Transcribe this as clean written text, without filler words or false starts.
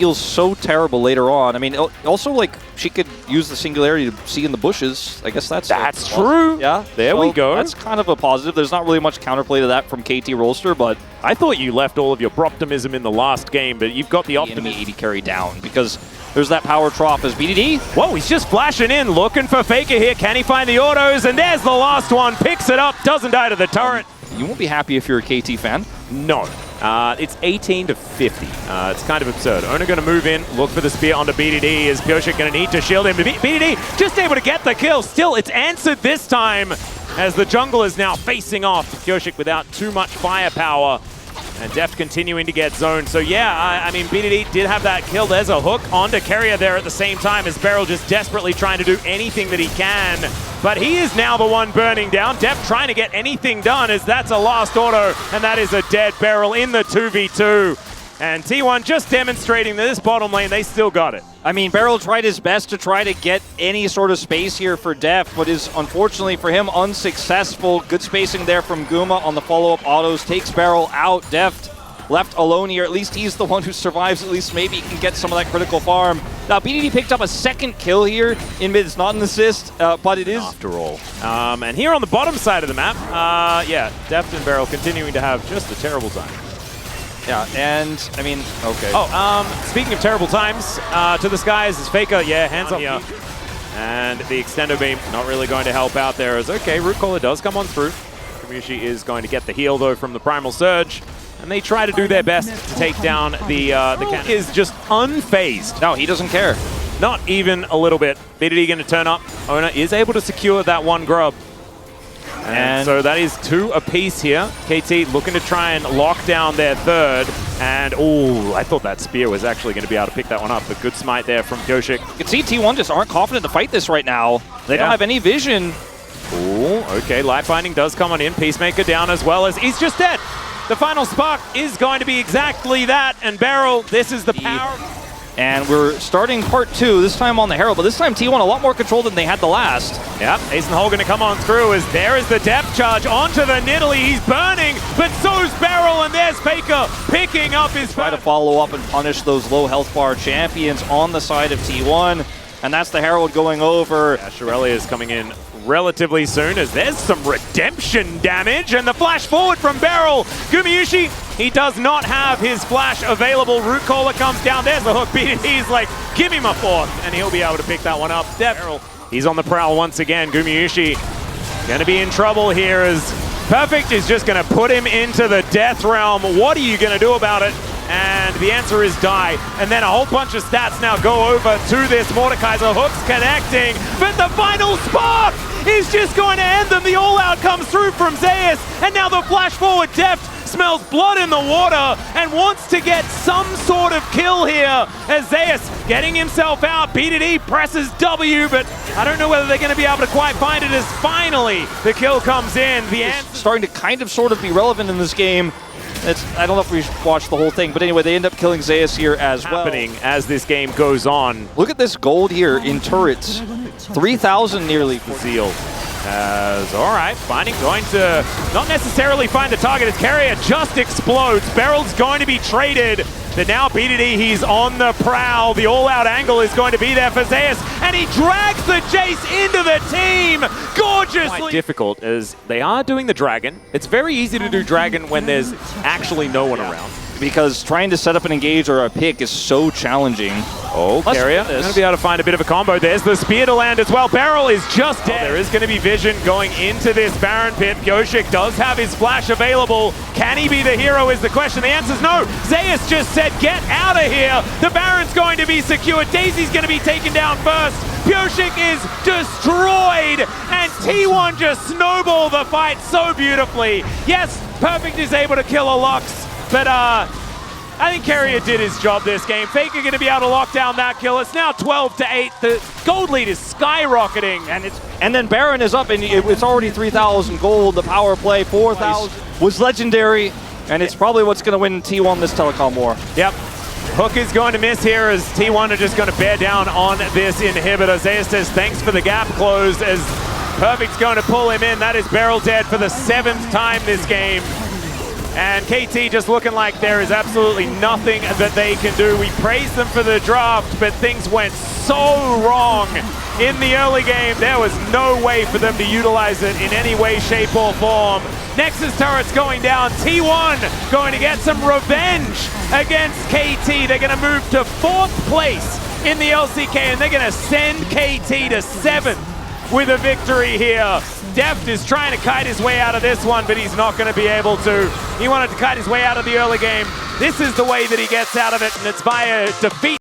feels so terrible later on. I mean, also, like, she could use the singularity to see in the bushes. I guess that's true. Yeah, there we go. That's kind of a positive. There's not really much counterplay to that from KT Rolster, but I thought you left all of your optimism in the last game, but you've got the optimism. 80 carry down because there's that power trough as BDD. Whoa, he's just flashing in, looking for Faker here. Can he find the autos? And there's the last one. Picks it up, doesn't die to the turret. You won't be happy if you're a KT fan. No. It's 18 to 50. It's kind of absurd. Only going to move in, look for the spear onto BDD. Is Pioshik going to need to shield him? BDD just able to get the kill. Still, it's answered this time as the jungle is now facing off. Pioshik without too much firepower. And Deft continuing to get zoned. So yeah, I mean, BDD did have that kill. There's a hook onto Carrier there at the same time as Beryl just desperately trying to do anything that he can. But he is now the one burning down. Deft trying to get anything done as that's a last auto. And that is a dead Beryl in the 2v2. And T1 just demonstrating that this bottom lane, they still got it. I mean, Beryl tried his best to try to get any sort of space here for Deft, but is unfortunately for him unsuccessful. Good spacing there from Guma on the follow-up autos. Takes Beryl out. Deft left alone here. At least he's the one who survives. At least maybe he can get some of that critical farm. Now, BDD picked up a second kill here in mid. It's not an assist, but it is. After all. And here on the bottom side of the map, yeah, Deft and Beryl continuing to have just a terrible time. Yeah, and, I mean, okay. Oh, speaking of terrible times, to the skies is Faker. Yeah, hands up here. And the extendo beam not really going to help out there as, okay, Root Caller does come on through. Kamiushi is going to get the heal, though, from the Primal Surge. And they try to do their best to take down the cannon. Is just unfazed. No, he doesn't care. Not even a little bit. BDD going to turn up. Ona is able to secure that one grub. And so that is 2 apiece here. KT looking to try and lock down their third. And, oh, I thought that spear was actually going to be able to pick that one up. But good smite there from Pioshik. You can see T1 just aren't confident to fight this right now. They don't have any vision. Oh, okay. Light Binding does come on in. Peacemaker down as well as he's just dead. The final spark is going to be exactly that. And Beryl, this is the power. And we're starting part 2, this time on the Herald, but this time T1 a lot more control than they had the last. Yep, Ace and Hole going to come on through as there is the depth charge onto the Nidalee. He's burning, but so's Beryl, and there's Faker picking up his... Try to follow up and punish those low health bar champions on the side of T1, and that's the Herald going over. Yeah, Shirelli is coming in relatively soon as there's some redemption damage, and the flash forward from Beryl. Gumayushi, he does not have his flash available. Root Caller comes down. There's the hook. BDD's like, give me my fourth, and he'll be able to pick that one up. Beryl, he's on the prowl once again. Gumayushi gonna be in trouble here as Perfect is just gonna put him into the death realm. What are you gonna do about it? And the answer is die. And then a whole bunch of stats now go over to this Mordekaiser. Hooks connecting, but the final spark is just going to end them. The all-out comes through from Zeus, and now the flash forward Deft smells blood in the water and wants to get some sort of kill here as Zeus getting himself out. BDD presses W, but I don't know whether they're going to be able to quite find it as finally the kill comes in. The answer starting to kind of sort of be relevant in this game. I don't know if we should watch the whole thing, but anyway, they end up killing Zeus here as well. Happening as this game goes on. Look at this gold here in turrets. 3,000 nearly for Zeal. All right, going to not necessarily find the target as Carrier just explodes. Beryl's going to be traded. But now BDD, he's on the prowl. The all-out angle is going to be there for Zeus, and he drags the Jace into the team gorgeously. Quite difficult as they are doing the Dragon. It's very easy to do Dragon when there's actually no one around. Because trying to set up an engage or a pick is so challenging. Oh, Carrier going to be able to find a bit of a combo. There's the spear to land as well. Beryl is just dead. There is going to be vision going into this Baron pit. Pioshik does have his flash available. Can he be the hero is the question. The answer is no. Zeus just said, get out of here. The Baron's going to be secured. Daisy's going to be taken down first. Pioshik is destroyed, and T1 just snowball the fight so beautifully. Yes, Perfect is able to kill a Lux, but I think Carrier did his job this game. Faker going to be able to lock down that kill. It's now 12-8. The gold lead is skyrocketing, and then Baron is up, and it's already 3,000 gold. The power play 4,000 was legendary, and it's probably what's going to win T1 this telecom war. Yep. Hook is going to miss here as T1 are just going to bear down on this inhibitor. Zeus says thanks for the gap closed as Perfect's going to pull him in. That is Beryl dead for the 7th time this game. And KT just looking like there is absolutely nothing that they can do. We praised them for the draft, but things went so wrong in the early game. There was no way for them to utilize it in any way, shape, or form. Nexus turret's going down. T1 going to get some revenge against KT. They're going to move to 4th place in the LCK, and they're going to send KT to 7th with a victory here. Deft is trying to kite his way out of this one, but he's not going to be able to. He wanted to kite his way out of the early game. This is the way that he gets out of it, and it's via defeat.